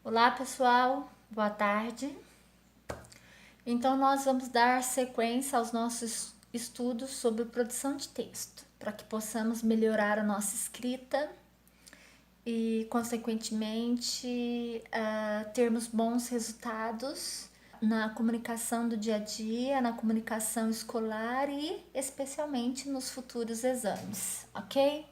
Olá pessoal, boa tarde. Então nós vamos dar sequência aos nossos estudos sobre produção de texto, para que possamos melhorar a nossa escrita e consequentemente termos bons resultados na comunicação do dia a dia, na comunicação escolar e especialmente nos futuros exames, ok?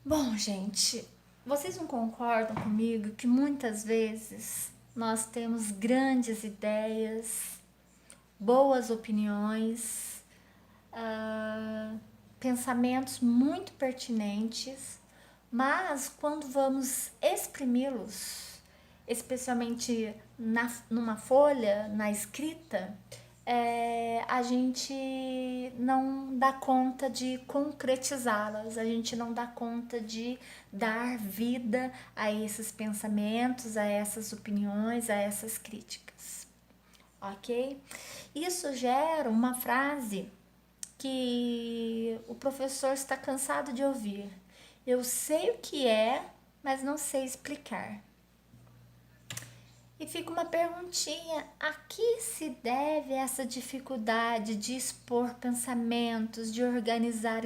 Bom, gente, vocês não concordam comigo que muitas vezes nós temos grandes ideias, boas opiniões, pensamentos muito pertinentes, mas quando vamos exprimi-los, especialmente numa folha, na escrita, a gente não dá conta de concretizá-las, a gente não dá conta de dar vida a esses pensamentos, a essas opiniões, a essas críticas, ok? Isso gera uma frase que o professor está cansado de ouvir. Eu sei o que é, mas não sei explicar. E fica uma perguntinha: a que se deve essa dificuldade de expor pensamentos, de organizar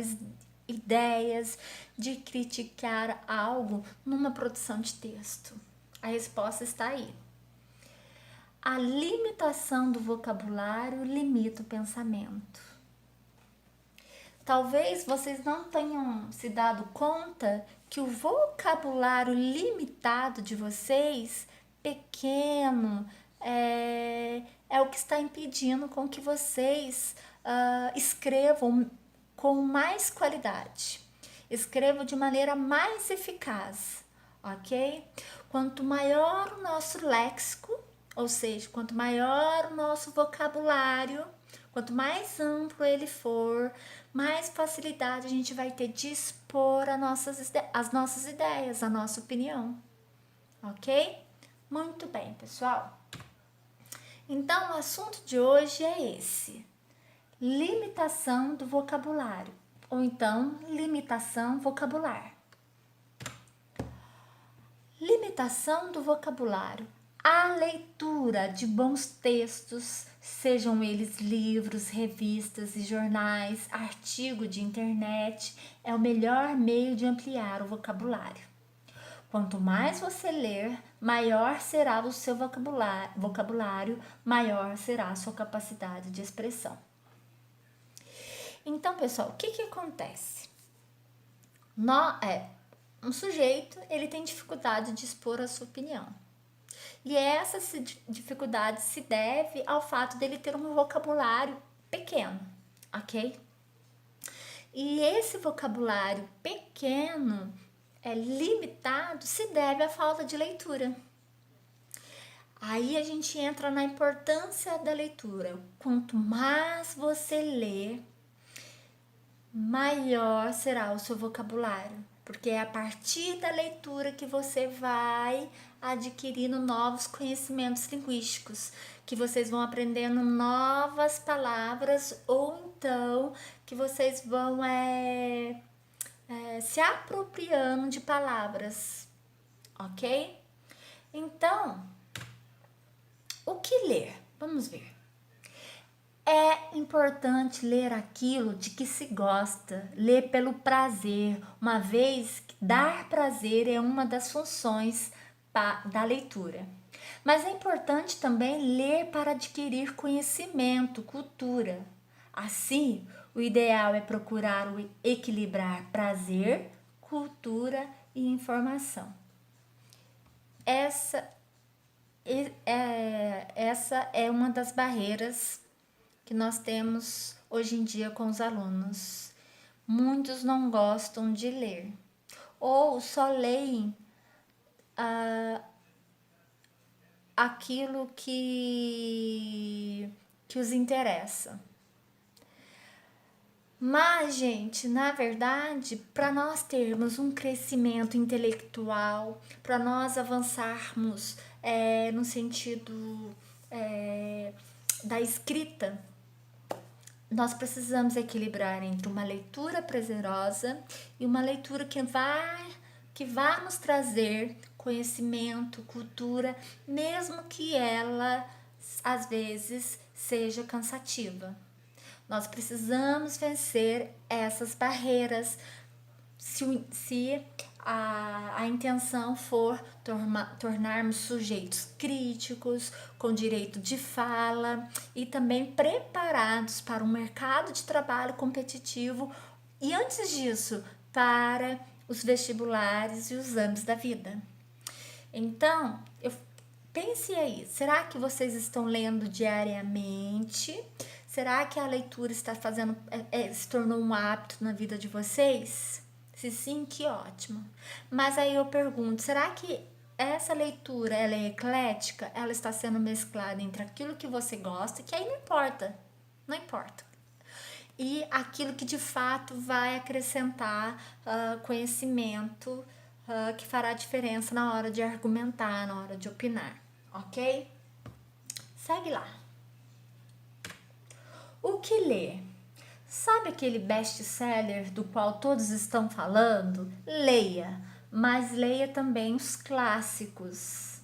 ideias, de criticar algo numa produção de texto? A resposta está aí. A limitação do vocabulário limita o pensamento. Talvez vocês não tenham se dado conta que o vocabulário limitado de vocês, pequeno, é o que está impedindo com que vocês escrevam com mais qualidade, escrevam de maneira mais eficaz, ok? Quanto maior o nosso léxico, ou seja, quanto maior o nosso vocabulário, quanto mais amplo ele for, mais facilidade a gente vai ter de expor as nossas ideias, a nossa opinião, ok? Muito bem, pessoal. Então, o assunto de hoje é esse: limitação do vocabulário, ou então limitação vocabular. Limitação do vocabulário. A leitura de bons textos, sejam eles livros, revistas e jornais, artigo de internet, é o melhor meio de ampliar o vocabulário. Quanto mais você ler, maior será o seu vocabulário, maior será a sua capacidade de expressão. Então, pessoal, o que acontece? Um sujeito, ele tem dificuldade de expor a sua opinião. E essa dificuldade se deve ao fato dele ter um vocabulário pequeno, ok? E esse vocabulário pequeno, limitado, se deve à falta de leitura. Aí a gente entra na importância da leitura. Quanto mais você lê, maior será o seu vocabulário, porque é a partir da leitura que você vai adquirindo novos conhecimentos linguísticos, que vocês vão aprendendo novas palavras, ou então que vocês vão se apropriando de palavras, ok? Então, o que ler? Vamos ver. É importante ler aquilo de que se gosta, ler pelo prazer, uma vez que dar prazer é uma das funções da leitura. Mas é importante também ler para adquirir conhecimento, cultura. Assim, o ideal é procurar equilibrar prazer, cultura e informação. Essa é uma das barreiras que nós temos hoje em dia com os alunos. Muitos não gostam de ler, ou só leem aquilo que os interessa. Mas, gente, na verdade, para nós termos um crescimento intelectual, para nós avançarmos no sentido da escrita, nós precisamos equilibrar entre uma leitura prazerosa e uma leitura que vá nos trazer conhecimento, cultura, mesmo que ela às vezes seja cansativa. Nós precisamos vencer essas barreiras se a intenção for tornarmos sujeitos críticos, com direito de fala e também preparados para um mercado de trabalho competitivo e, antes disso, para os vestibulares e os exames da vida. Então, pense aí, será que vocês estão lendo diariamente? Será que a leitura está se tornou um hábito na vida de vocês? Se sim, que ótimo. Mas aí eu pergunto, será que essa leitura, ela é eclética? Ela está sendo mesclada entre aquilo que você gosta, que aí não importa. E aquilo que de fato vai acrescentar conhecimento que fará diferença na hora de argumentar, na hora de opinar, ok? Segue lá. O que ler? Sabe aquele best-seller do qual todos estão falando? Leia, mas leia também os clássicos.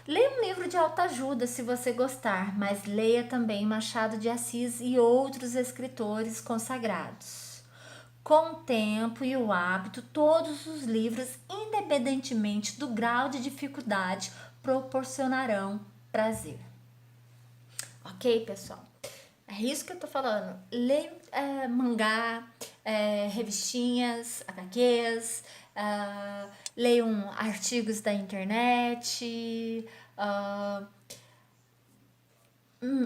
Leia um livro de autoajuda se você gostar, mas leia também Machado de Assis e outros escritores consagrados. Com o tempo e o hábito, todos os livros, independentemente do grau de dificuldade, proporcionarão prazer. Ok, pessoal? É isso que eu tô falando. Leia mangá, revistinhas, HQs, leiam artigos da internet,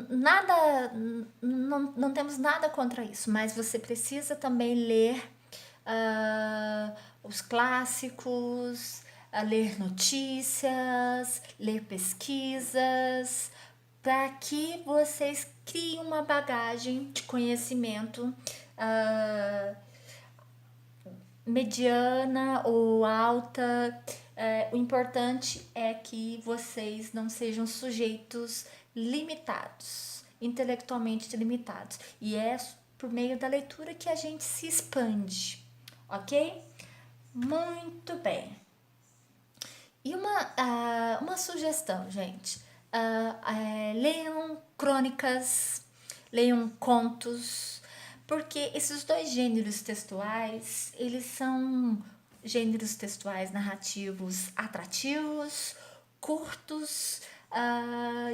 nada, não temos nada contra isso, mas você precisa também ler os clássicos, ler notícias, ler pesquisas, para que vocês criem uma bagagem de conhecimento mediana ou alta. O importante é que vocês não sejam sujeitos limitados, intelectualmente limitados. E é por meio da leitura que a gente se expande, ok? Muito bem. E uma sugestão, gente. Leiam crônicas, leiam contos, porque esses dois gêneros textuais, eles são gêneros textuais narrativos atrativos, curtos.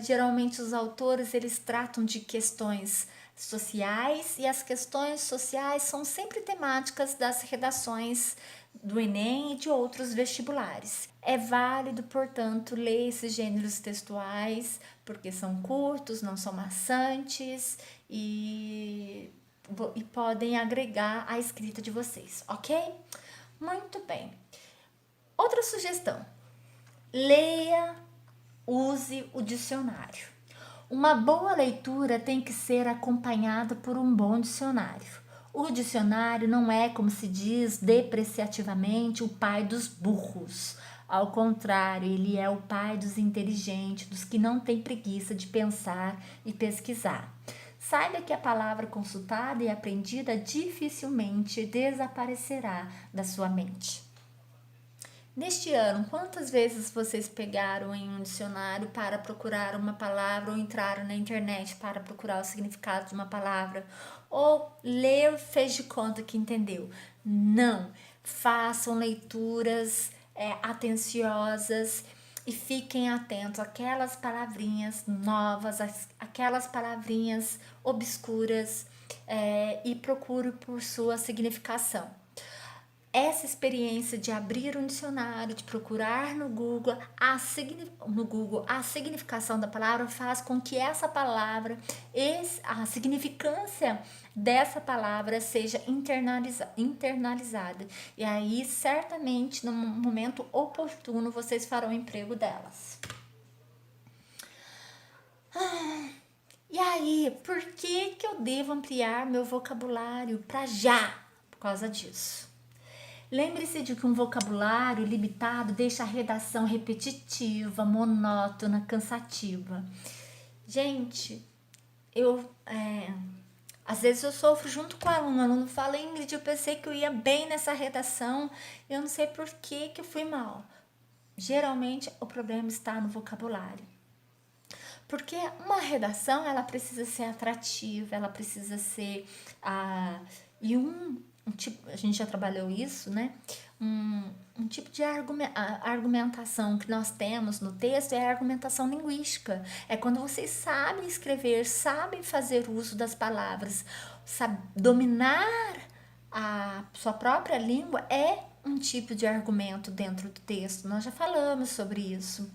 Geralmente os autores eles tratam de questões sociais e as questões sociais são sempre temáticas das redações do Enem e de outros vestibulares. É válido, portanto, ler esses gêneros textuais porque são curtos, não são maçantes e podem agregar à escrita de vocês, ok? Muito bem. Outra sugestão: leia, use o dicionário. Uma boa leitura tem que ser acompanhada por um bom dicionário. O dicionário não é, como se diz depreciativamente, o pai dos burros. Ao contrário, ele é o pai dos inteligentes, dos que não têm preguiça de pensar e pesquisar. Saiba que a palavra consultada e aprendida dificilmente desaparecerá da sua mente. Neste ano, quantas vezes vocês pegaram em um dicionário para procurar uma palavra ou entraram na internet para procurar o significado de uma palavra? Ou ler fez de conta que entendeu? Não! Façam leituras atenciosas e fiquem atentos àquelas palavrinhas novas, aquelas palavrinhas obscuras e procure por sua significação. Essa experiência de abrir um dicionário, de procurar no Google a significação da palavra faz com que essa palavra, a significância dessa palavra seja internalizada. E aí, certamente, no momento oportuno, vocês farão emprego delas. E aí, por que eu devo ampliar meu vocabulário para já? Por causa disso. Lembre-se de que um vocabulário limitado deixa a redação repetitiva, monótona, cansativa. Gente, às vezes eu sofro junto com o aluno fala, Ingrid, eu pensei que eu ia bem nessa redação, eu não sei por que eu fui mal. Geralmente o problema está no vocabulário. Porque uma redação, ela precisa ser atrativa, ela precisa ser... e um tipo, a gente já trabalhou isso, né? Um tipo de argumentação que nós temos no texto é a argumentação linguística. É quando vocês sabem escrever, sabem fazer uso das palavras, dominar a sua própria língua é um tipo de argumento dentro do texto. Nós já falamos sobre isso.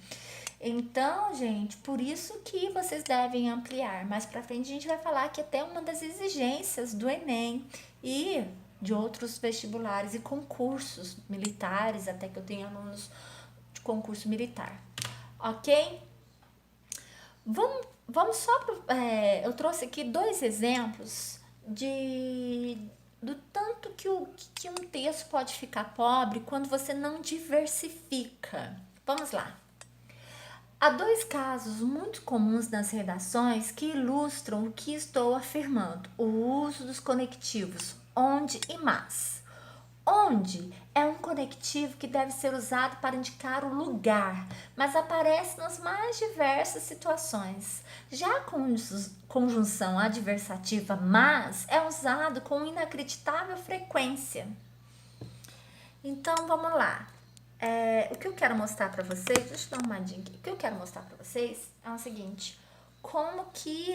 Então, gente, por isso que vocês devem ampliar. Mais pra frente a gente vai falar que até uma das exigências do Enem e de outros vestibulares e concursos militares, até que eu tenho alunos de concurso militar. Ok? Vamos só... eu trouxe aqui 2 exemplos do tanto que um texto pode ficar pobre quando você não diversifica. Vamos lá. Há 2 casos muito comuns nas redações que ilustram o que estou afirmando: o uso dos conectivos onde e mas. Onde é um conectivo que deve ser usado para indicar o lugar, mas aparece nas mais diversas situações. Já a conjunção adversativa mas é usado com inacreditável frequência. Então, vamos lá. O que eu quero mostrar para vocês, deixa eu dar uma dica aqui. O que eu quero mostrar para vocês é o seguinte: como que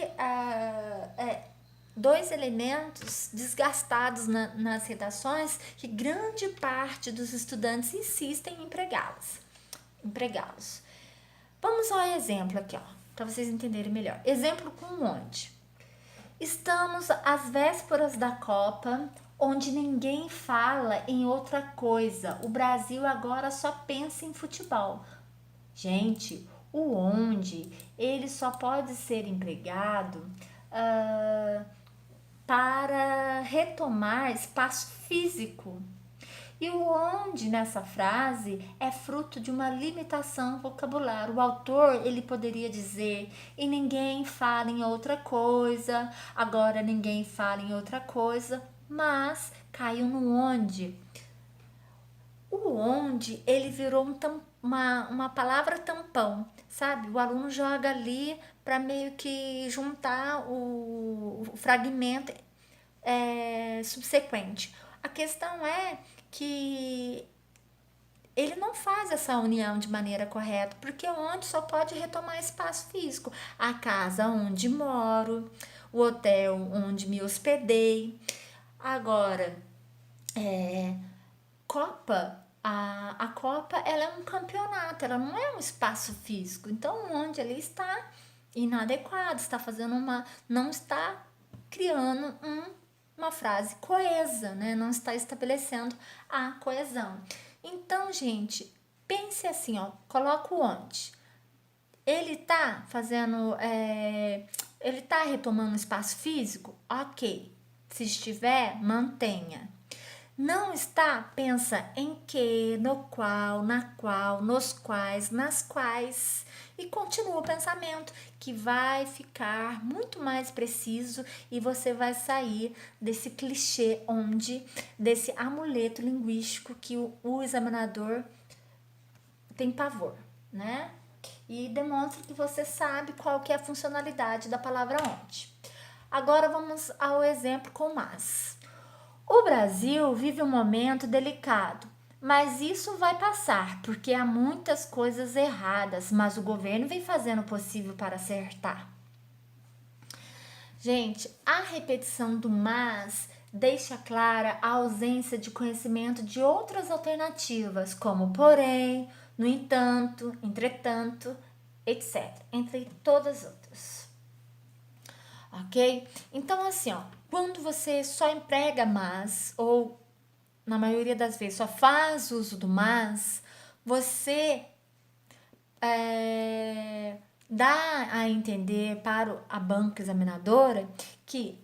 2 elementos desgastados nas redações que grande parte dos estudantes insistem em empregá-los. Vamos ao exemplo aqui, para vocês entenderem melhor. Exemplo com onde. Estamos às vésperas da Copa, onde ninguém fala em outra coisa. O Brasil agora só pensa em futebol. Gente, o onde, ele só pode ser empregado para retomar espaço físico. E o onde nessa frase é fruto de uma limitação vocabular. O autor, ele poderia dizer: e ninguém fala em outra coisa, agora ninguém fala em outra coisa, mas caiu no onde. O onde, ele virou uma palavra tampão, sabe? O aluno joga ali para meio que juntar o fragmento subsequente. A questão é que ele não faz essa união de maneira correta, porque onde só pode retomar espaço físico. A casa onde moro, o hotel onde me hospedei. Agora, Copa, a Copa, ela é um campeonato, ela não é um espaço físico. Então, onde ele está inadequado, está fazendo não está criando uma frase coesa, né? Não está estabelecendo a coesão. Então, gente, pense assim, coloca o onde. Ele tá fazendo, ele tá retomando um espaço físico? Ok. Se estiver, mantenha. Não está, pensa em que, no qual, na qual, nos quais, nas quais. E continua o pensamento, que vai ficar muito mais preciso e você vai sair desse clichê desse amuleto linguístico que o examinador tem pavor, né? E demonstra que você sabe qual que é a funcionalidade da palavra onde. Agora vamos ao exemplo com mas. O Brasil vive um momento delicado, mas isso vai passar, porque há muitas coisas erradas, mas o governo vem fazendo o possível para acertar. Gente, a repetição do mas deixa clara a ausência de conhecimento de outras alternativas, como porém, no entanto, entretanto, etc., entre todas as outras. Ok? Então, assim, quando você só emprega mas, ou na maioria das vezes só faz uso do mas, você dá a entender para a banca examinadora que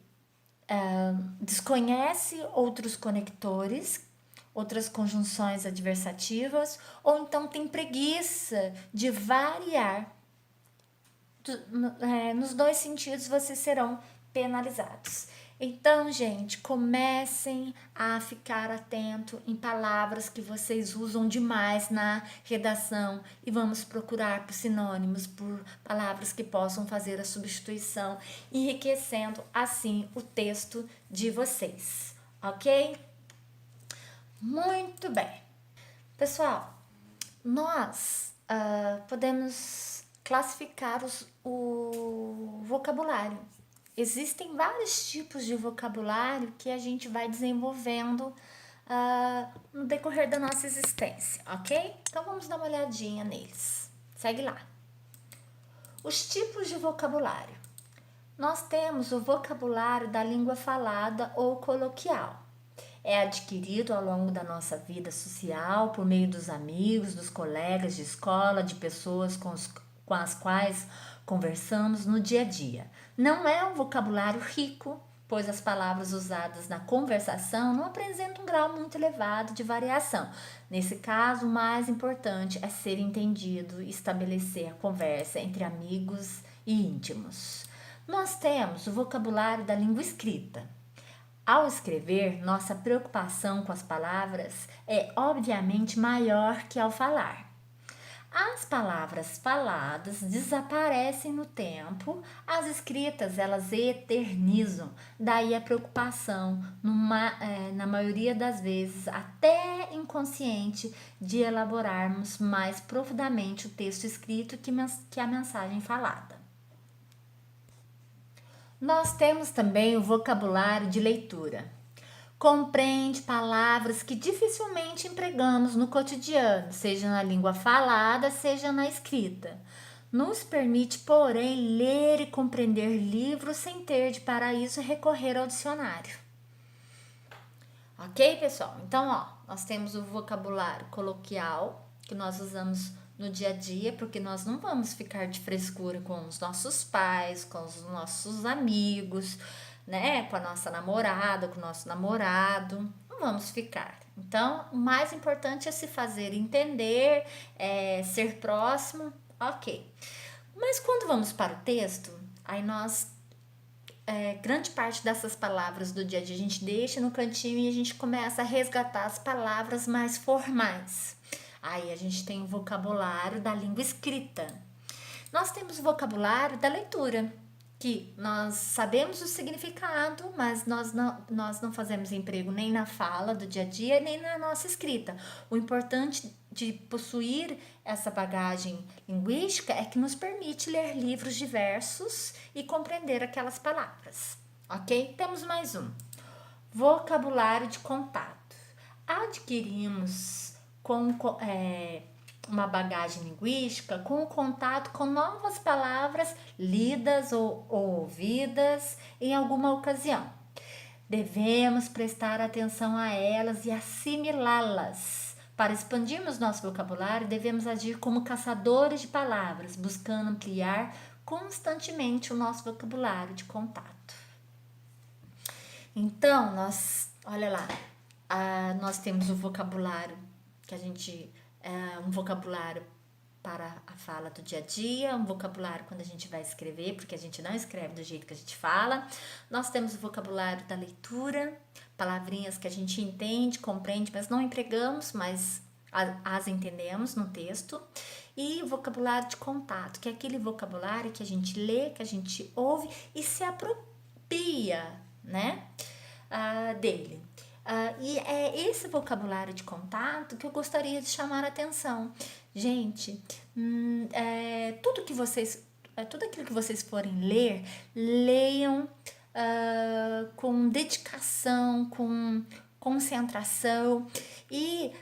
desconhece outros conectores, outras conjunções adversativas, ou então tem preguiça de variar. Nos 2 sentidos vocês serão penalizados. Então, gente, comecem a ficar atento em palavras que vocês usam demais na redação e vamos procurar por sinônimos, por palavras que possam fazer a substituição, enriquecendo assim o texto de vocês, ok? Muito bem. Pessoal, nós podemos classificar o vocabulário. Existem vários tipos de vocabulário que a gente vai desenvolvendo no decorrer da nossa existência, ok? Então vamos dar uma olhadinha neles. Segue lá. Os tipos de vocabulário. Nós temos o vocabulário da língua falada ou coloquial. É adquirido ao longo da nossa vida social por meio dos amigos, dos colegas de escola, de pessoas com as quais conversamos no dia a dia. Não é um vocabulário rico, pois as palavras usadas na conversação não apresentam um grau muito elevado de variação. Nesse caso, o mais importante é ser entendido e estabelecer a conversa entre amigos e íntimos. Nós temos o vocabulário da língua escrita. Ao escrever, nossa preocupação com as palavras é obviamente maior que ao falar. As palavras faladas desaparecem no tempo, as escritas elas eternizam, daí a preocupação, na maioria das vezes até inconsciente, de elaborarmos mais profundamente o texto escrito que a mensagem falada. Nós temos também o vocabulário de leitura. Compreende palavras que dificilmente empregamos no cotidiano, seja na língua falada, seja na escrita. Nos permite, porém, ler e compreender livros sem ter de para isso recorrer ao dicionário. Ok, pessoal? Então, nós temos o vocabulário coloquial, que nós usamos no dia a dia, porque nós não vamos ficar de frescura com os nossos pais, com os nossos amigos, né? Com a nossa namorada, com o nosso namorado. Não vamos ficar. Então, o mais importante é se fazer entender, ser próximo, ok. Mas quando vamos para o texto, aí nós grande parte dessas palavras do dia a dia a gente deixa no cantinho e a gente começa a resgatar as palavras mais formais. Aí a gente tem o vocabulário da língua escrita. Nós temos o vocabulário da leitura, que nós sabemos o significado, mas nós não fazemos emprego nem na fala do dia a dia, nem na nossa escrita. O importante de possuir essa bagagem linguística é que nos permite ler livros diversos e compreender aquelas palavras, ok? Temos mais um. Vocabulário de contato. Adquirimos uma bagagem linguística com o contato com novas palavras lidas ou ouvidas em alguma ocasião. Devemos prestar atenção a elas e assimilá-las. Para expandirmos nosso vocabulário, devemos agir como caçadores de palavras, buscando ampliar constantemente o nosso vocabulário de contato. Então, olha lá, nós temos o vocabulário que a gente um vocabulário para a fala do dia a dia, um vocabulário quando a gente vai escrever, porque a gente não escreve do jeito que a gente fala. Nós temos o vocabulário da leitura, palavrinhas que a gente entende, compreende, mas não empregamos, mas as entendemos no texto. E o vocabulário de contato, que é aquele vocabulário que a gente lê, que a gente ouve e se apropria, né, dele. E é esse vocabulário de contato que eu gostaria de chamar a atenção. Gente, tudo aquilo que vocês forem ler, leiam com dedicação, com concentração e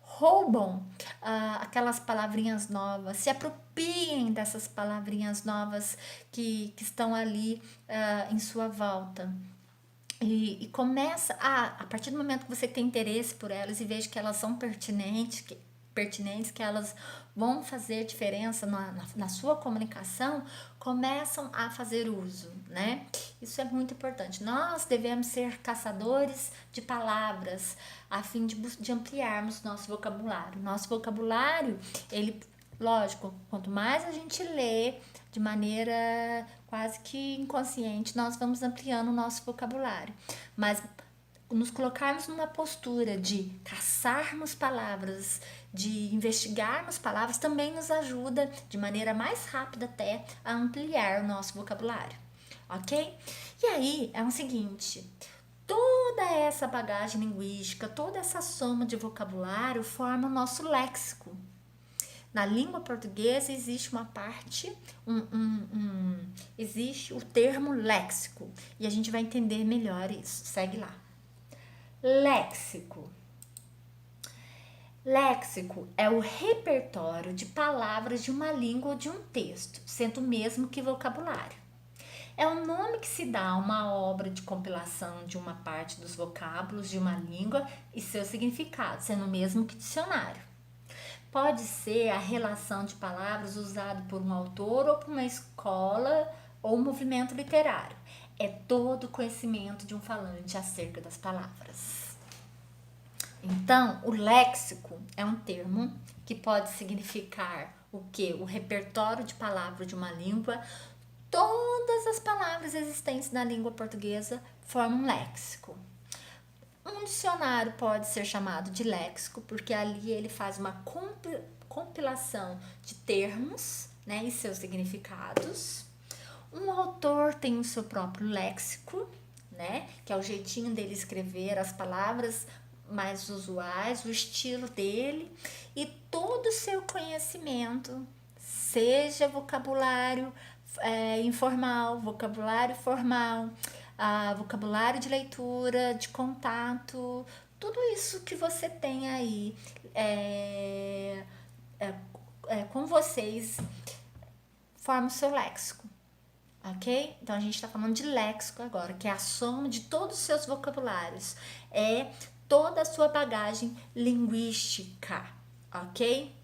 roubam aquelas palavrinhas novas, se apropriem dessas palavrinhas novas que estão ali em sua volta. E começa a partir do momento que você tem interesse por elas e veja que elas são pertinentes, que elas vão fazer diferença na sua comunicação, começam a fazer uso, né? Isso é muito importante. Nós devemos ser caçadores de palavras a fim de ampliarmos nosso vocabulário. Nosso vocabulário, ele Lógico, quanto mais a gente lê de maneira quase que inconsciente, nós vamos ampliando o nosso vocabulário. Mas nos colocarmos numa postura de caçarmos palavras, de investigarmos palavras, também nos ajuda, de maneira mais rápida até, a ampliar o nosso vocabulário, ok? E aí é o seguinte, toda essa bagagem linguística, toda essa soma de vocabulário forma o nosso léxico. Na língua portuguesa existe uma parte, existe o termo léxico, e a gente vai entender melhor isso. Segue lá. Léxico. Léxico é o repertório de palavras de uma língua ou de um texto, sendo o mesmo que vocabulário. É o nome que se dá a uma obra de compilação de uma parte dos vocábulos de uma língua e seu significado, sendo o mesmo que dicionário. Pode ser a relação de palavras usada por um autor ou por uma escola ou um movimento literário. É todo o conhecimento de um falante acerca das palavras. Então, o léxico é um termo que pode significar o quê? O repertório de palavras de uma língua. Todas as palavras existentes na língua portuguesa formam um léxico. Um dicionário pode ser chamado de léxico, porque ali ele faz uma compilação de termos, né, e seus significados. Um autor tem o seu próprio léxico, né, que é o jeitinho dele escrever as palavras mais usuais, o estilo dele e todo o seu conhecimento, seja vocabulário informal, vocabulário formal, vocabulário de leitura, de contato, tudo isso que você tem aí com vocês forma o seu léxico, ok? Então a gente está falando de léxico agora, que é a soma de todos os seus vocabulários, é toda a sua bagagem linguística, ok?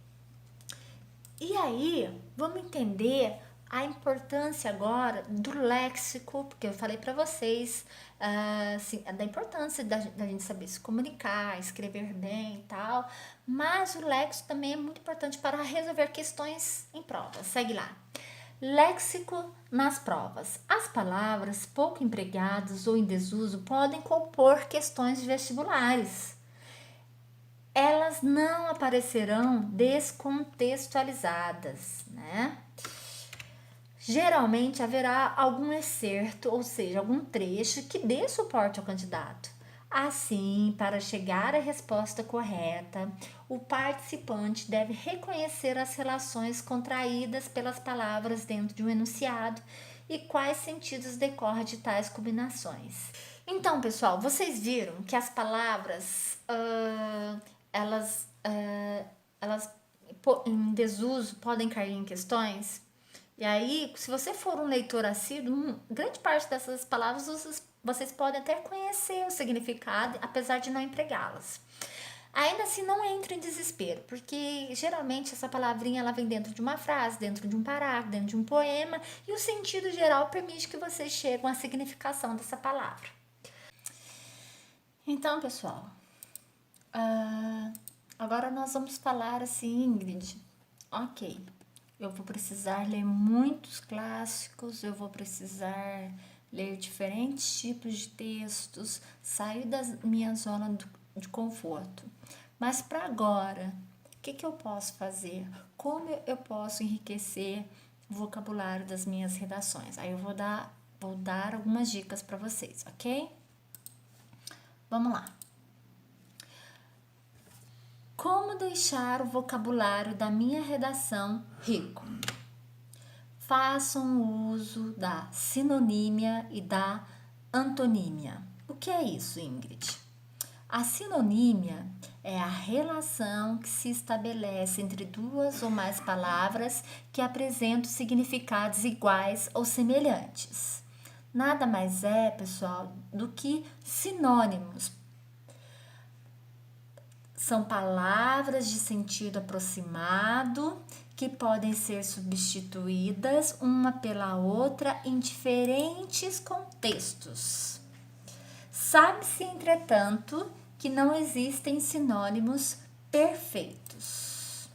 E aí, vamos entender a importância agora do léxico, porque eu falei para vocês assim, da importância da gente saber se comunicar, escrever bem e tal, mas o léxico também é muito importante para resolver questões em prova. Segue lá. Léxico nas provas. As palavras pouco empregadas ou em desuso podem compor questões vestibulares. Elas não aparecerão descontextualizadas, né? Geralmente haverá algum excerto, ou seja, algum trecho que dê suporte ao candidato. Assim, para chegar à resposta correta, o participante deve reconhecer as relações contraídas pelas palavras dentro de um enunciado e quais sentidos decorrem de tais combinações. Então, pessoal, vocês viram que as palavras elas em desuso podem cair em questões. E aí, se você for um leitor assíduo, grande parte dessas palavras vocês podem até conhecer o significado, apesar de não empregá-las. Ainda assim, não entre em desespero, porque geralmente essa palavrinha ela vem dentro de uma frase, dentro de um parágrafo, dentro de um poema, e o sentido geral permite que vocês cheguem à significação dessa palavra. Então, pessoal, agora nós vamos falar assim, Ingrid. Ok, eu vou precisar ler muitos clássicos, eu vou precisar ler diferentes tipos de textos, sair da minha zona de conforto. Mas para agora, o que eu posso fazer? Como eu posso enriquecer o vocabulário das minhas redações? Aí eu vou dar algumas dicas para vocês, ok? Vamos lá. Como deixar o vocabulário da minha redação rico? Façam uso da sinonímia e da antonímia. O que é isso, Ingrid? A sinonímia é a relação que se estabelece entre duas ou mais palavras que apresentam significados iguais ou semelhantes. Nada mais é, pessoal, do que sinônimos. São palavras de sentido aproximado que podem ser substituídas uma pela outra em diferentes contextos. Sabe-se, entretanto, que não existem sinônimos perfeitos.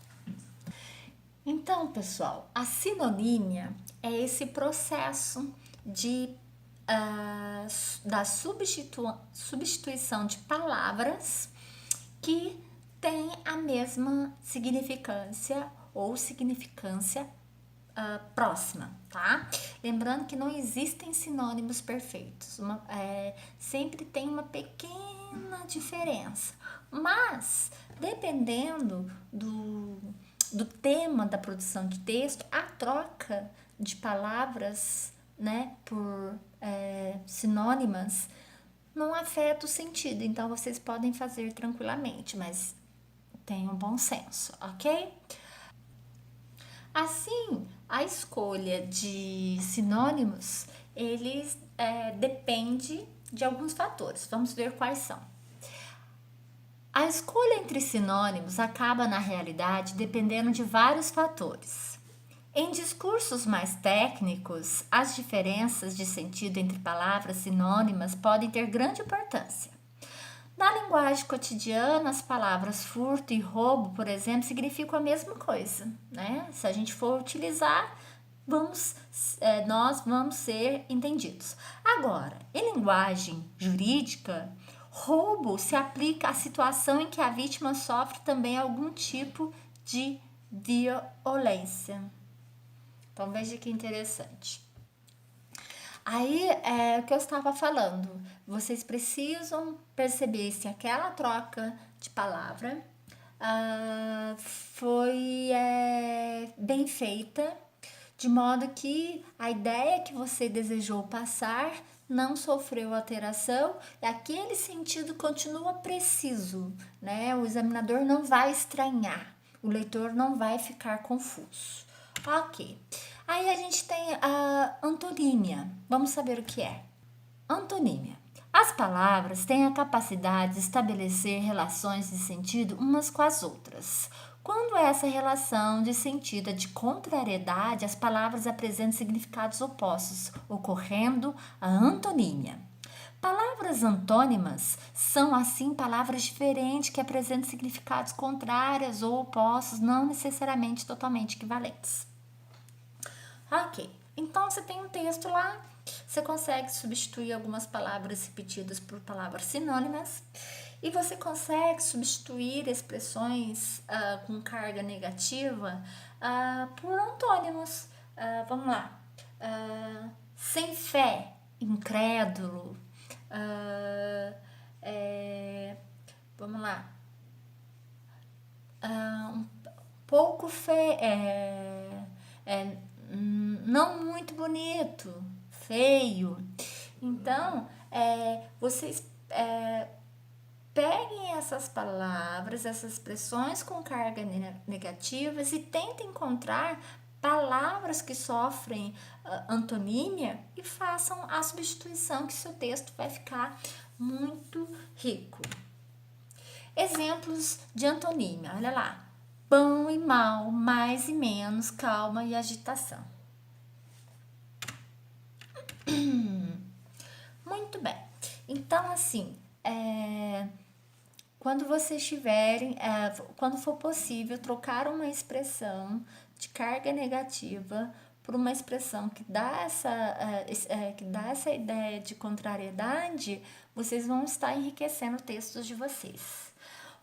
Então, pessoal, a sinonímia é esse processo de da substituição de palavras que têm a mesma significância ou significância próxima, tá? Lembrando que não existem sinônimos perfeitos, sempre tem uma pequena diferença, mas dependendo do tema da produção de texto, a troca de palavras, né, por sinônimas não afeta o sentido, então vocês podem fazer tranquilamente, mas tenham bom senso, ok? Assim, a escolha de sinônimos, eles depende de alguns fatores. Vamos ver quais são. A escolha entre sinônimos acaba, na realidade, dependendo de vários fatores. Em discursos mais técnicos, as diferenças de sentido entre palavras sinônimas podem ter grande importância. Na linguagem cotidiana, as palavras furto e roubo, por exemplo, significam a mesma coisa, né? Se a gente for utilizar, nós vamos ser entendidos. Agora, em linguagem jurídica, roubo se aplica à situação em que a vítima sofre também algum tipo de violência. Então, veja que interessante. Aí é o que eu estava falando. Vocês precisam perceber se aquela troca de palavra foi bem feita, de modo que a ideia que você desejou passar não sofreu alteração e aquele sentido continua preciso, né? O examinador não vai estranhar, o leitor não vai ficar confuso. Ok. Aí a gente tem a antonímia. Vamos saber o que é. Antonímia. As palavras têm a capacidade de estabelecer relações de sentido umas com as outras. Quando essa relação de sentido é de contrariedade, as palavras apresentam significados opostos, ocorrendo a antonímia. Palavras antônimas são, assim, palavras diferentes que apresentam significados contrários ou opostos, não necessariamente totalmente equivalentes. Ok, então você tem um texto lá, você consegue substituir algumas palavras repetidas por palavras sinônimas e você consegue substituir expressões com carga negativa por antônimos. Vamos lá. Sem fé, incrédulo. Vamos lá. Um pouco não muito bonito, feio. Então, vocês peguem essas palavras, essas expressões com carga negativas e tentem encontrar palavras que sofrem antonímia e façam a substituição, que seu texto vai ficar muito rico. Exemplos de antonímia, olha lá. Bom e mal, mais e menos, calma e agitação. Muito bem. Então, assim, quando vocês tiverem, quando for possível, trocar uma expressão de carga negativa por uma expressão que dá essa ideia de contrariedade, vocês vão estar enriquecendo textos de vocês.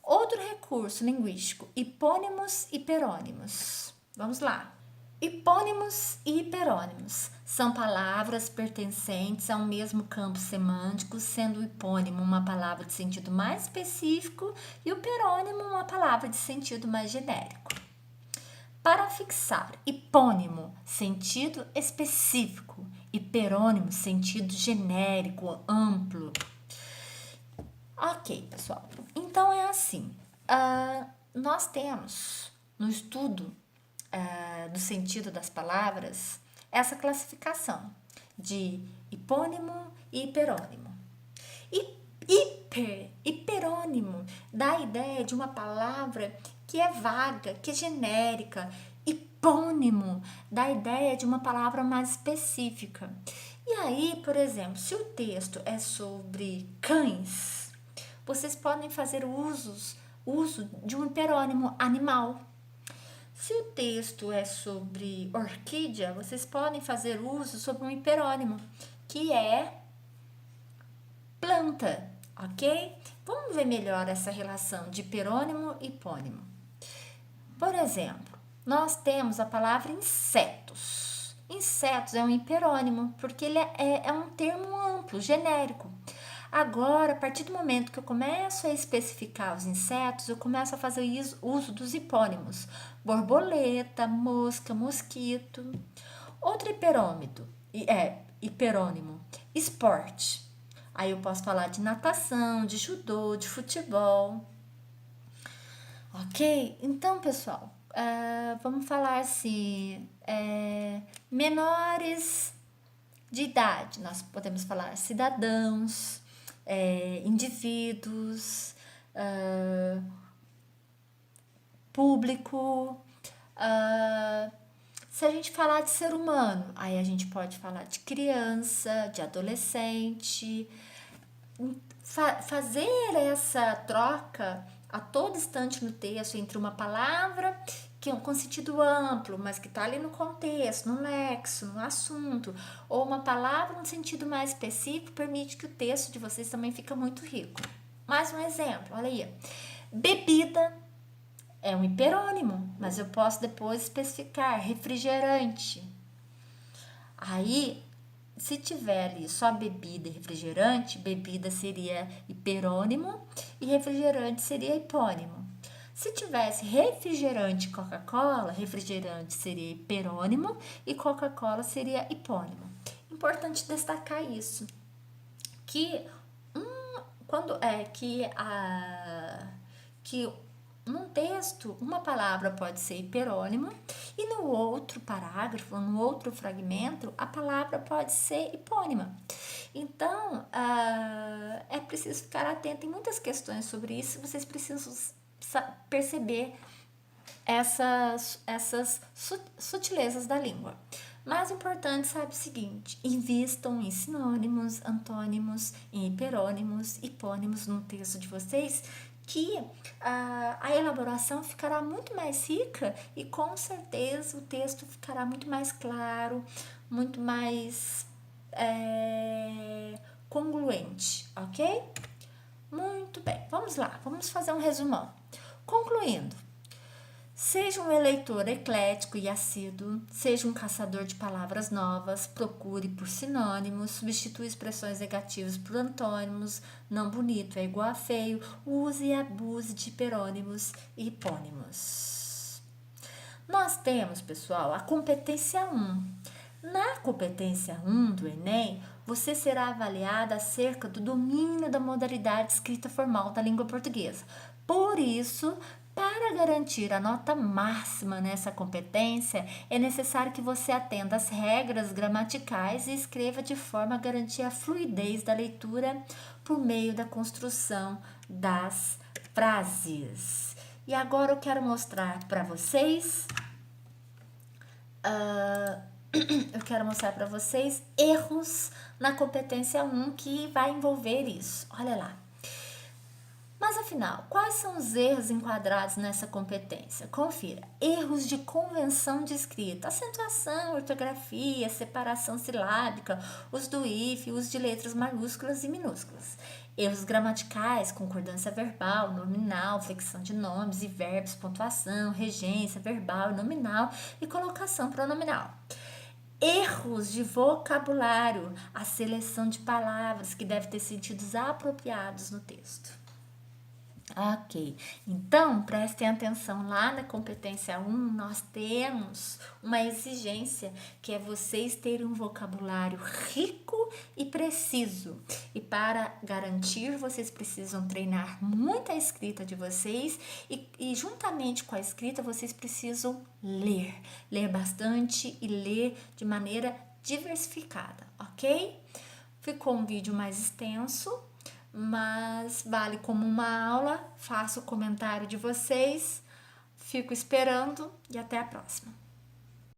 Outro recurso linguístico, hipônimos e hiperônimos. Vamos lá. Hipônimos e hiperônimos são palavras pertencentes ao mesmo campo semântico, sendo o hipônimo uma palavra de sentido mais específico e o hiperônimo uma palavra de sentido mais genérico. Para fixar hipônimo, sentido específico, hiperônimo, sentido genérico, amplo. Ok, pessoal. Então é assim. Nós temos no estudo do sentido das palavras essa classificação de hipônimo e hiperônimo. Hiperônimo dá a ideia de uma palavra que é vaga, que é genérica. Hipônimo dá a ideia de uma palavra mais específica. E aí, por exemplo, se o texto é sobre cães, vocês podem fazer uso de um hiperônimo animal. Se o texto é sobre orquídea, vocês podem fazer uso sobre um hiperônimo, que é planta, ok? Vamos ver melhor essa relação de hiperônimo e hipônimo. Por exemplo, nós temos a palavra insetos. Insetos é um hiperônimo, porque ele é um termo amplo, genérico. Agora, a partir do momento que eu começo a especificar os insetos, eu começo a fazer uso dos hipônimos. Borboleta, mosca, mosquito. Outro hiperônimo, esporte. Aí eu posso falar de natação, de judô, de futebol. Ok? Então, pessoal, vamos falar assim, menores de idade. Nós podemos falar cidadãos, indivíduos, público. Se a gente falar de ser humano, aí a gente pode falar de criança, de adolescente. Fazer essa troca a todo instante no texto entre uma palavra que é com sentido amplo, mas que está ali no contexto, no lexo, no assunto, ou uma palavra no sentido mais específico, permite que o texto de vocês também fica muito rico. Mais um exemplo, olha aí. Bebida é um hiperônimo, mas eu posso depois especificar refrigerante. Aí, se tiver ali só bebida e refrigerante, bebida seria hiperônimo e refrigerante seria hipônimo. Se tivesse refrigerante e Coca-Cola, refrigerante seria hiperônimo e Coca-Cola seria hipônimo. Importante destacar isso, que num texto, uma palavra pode ser hiperônimo e no outro parágrafo, no outro fragmento, a palavra pode ser hipônima. Então, é preciso ficar atento em muitas questões sobre isso. Vocês precisam perceber essas sutilezas da língua. Mas o importante, sabe o seguinte, invistam em sinônimos, antônimos, em hiperônimos, hipônimos no texto de vocês, que a elaboração ficará muito mais rica e com certeza o texto ficará muito mais claro, muito mais congruente, ok? Muito bem, vamos lá, vamos fazer um resumão. Concluindo, seja um leitor eclético e assíduo, seja um caçador de palavras novas, procure por sinônimos, substitui expressões negativas por antônimos, não bonito é igual a feio, use e abuse de hiperônimos e hipônimos. Nós temos, pessoal, a competência 1. Na competência 1 do Enem, você será avaliada acerca do domínio da modalidade escrita formal da língua portuguesa. Por isso, para garantir a nota máxima nessa competência, é necessário que você atenda às regras gramaticais e escreva de forma a garantir a fluidez da leitura por meio da construção das frases. E agora eu quero mostrar para vocês erros na competência 1 que vai envolver isso. Olha lá. Mas afinal, quais são os erros enquadrados nessa competência? Confira. Erros de convenção de escrita, acentuação, ortografia, separação silábica, uso do hífen, uso de letras maiúsculas e minúsculas. Erros gramaticais, concordância verbal, nominal, flexão de nomes e verbos, pontuação, regência verbal e nominal e colocação pronominal. Erros de vocabulário, a seleção de palavras que deve ter sentidos apropriados no texto. Ok, então prestem atenção, lá na competência 1 nós temos uma exigência que é vocês terem um vocabulário rico e preciso, e para garantir vocês precisam treinar muito a escrita de vocês e juntamente com a escrita vocês precisam ler bastante e ler de maneira diversificada, ok? Ficou um vídeo mais extenso, mas vale como uma aula. Faço o comentário de vocês, fico esperando e até a próxima.